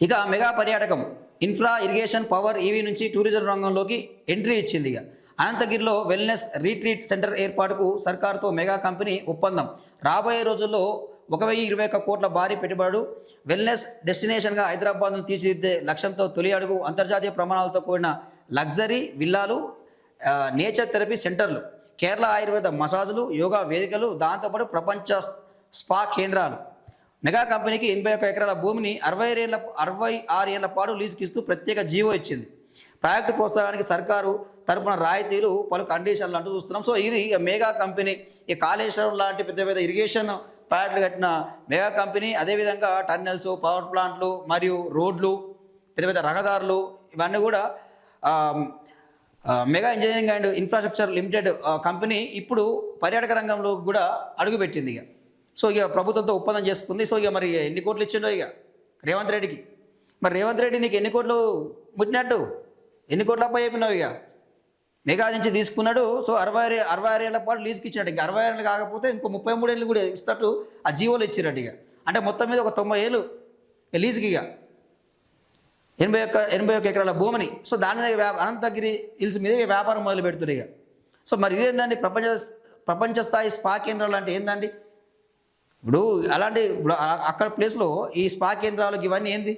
ఇక మెగా పర్యాటకం infra, irrigation, power, EV నుంచి టూరిజం రంగంలోకి ఎంట్రీ ఇచ్చింది. ఇక అనంతగిరిలో వెల్నెస్ రీట్రీట్ సెంటర్ ఏర్పాటుకు సర్కార్తో మెగా కంపెనీ ఒప్పందం. రాబోయే రోజుల్లో 1021 కోట్ల భారీ పెట్టుబడులు. వెల్నెస్ డెస్టినేషన్గా హైదరాబాద్ను తీర్చిదిద్దే లక్ష్యంతో తొలి అడుగు. అంతర్జాతీయ ప్రమాణాలతో కూడిన లగ్జరీ విల్లాలు, నేచర్ థెరపీ సెంటర్లు, కేరళ ఆయుర్వేద మసాజులు, యోగా వేదికలు, దాంతోపాటు ప్రపంచ స్పా కేంద్రాలు. మెగా కంపెనీకి 81 ఎకరాల భూమిని 66 ఏళ్ల పాటు లీజుకి ఇస్తూ ప్రత్యేక జీవో ఇచ్చింది. ప్రాజెక్టు ప్రోత్సాహానికి సర్కారు తరపున రాయితీలు, పలు కండిషన్లు అంటూ చూస్తున్నాం. సో ఇది మెగా కంపెనీ. ఈ కాళేశ్వరం లాంటి పెద్ద పెద్ద ఇరిగేషన్ ప్రాజెక్టులు కట్టిన మెగా కంపెనీ. అదేవిధంగా టన్నెల్స్, పవర్ ప్లాంట్లు మరియు రోడ్లు, పెద్ద పెద్ద రహదారులు, ఇవన్నీ కూడా mega engineering and infrastructure limited company ఇప్పుడు పర్యాటక రంగంలో కూడా అడుగుపెట్టింది. ఇక సో ఇక ప్రభుత్వంతో ఒప్పందం చేసుకుంది. సో ఇక మరి ఎన్ని కోట్లు ఇచ్చిండో ఇక రేవంత్ రెడ్డికి. మరి రేవంత్ రెడ్డి నీకు ఎన్ని కోట్లు ముట్టినట్టు, ఎన్ని కోట్లు అప్ప చెప్పినావు? ఇక మెగా నుంచి తీసుకున్నాడు. సో 66 ఏళ్ల పాటు లీజుకి ఇచ్చినట్టు. ఇంక 60 ఏళ్ళు కాకపోతే ఇంకో 33 ఏళ్ళు కూడా ఇస్తట్టు ఆ జీవోలు ఇచ్చినట్టు. ఇక అంటే మొత్తం మీద ఒక 90 ఏళ్ళు లీజుకి ఇక 81 ఎకరాల భూమిని. సో దాని మీద అనంతగిరి హిల్స్ మీద వ్యాపారం మొదలు పెడుతుంది. ఇక సో మరి ఇదేందండి, ప్రపంచ స్థాయి స్పా కేంద్రాలు అంటే ఏందండి? ఇప్పుడు అక్కడ ప్లేస్లో ఈ స్పా కేంద్రాలకు ఇవన్నీ ఏంది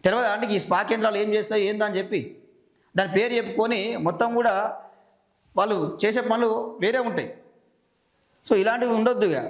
తెలియదా అంటే? ఈ స్పా కేంద్రాలు ఏం చేస్తాయి ఏందని చెప్పి దాని పేరు చెప్పుకొని మొత్తం కూడా వాళ్ళు చేసే పనులు వేరే ఉంటాయి. సో ఇలాంటివి ఉండొద్దు. ఇక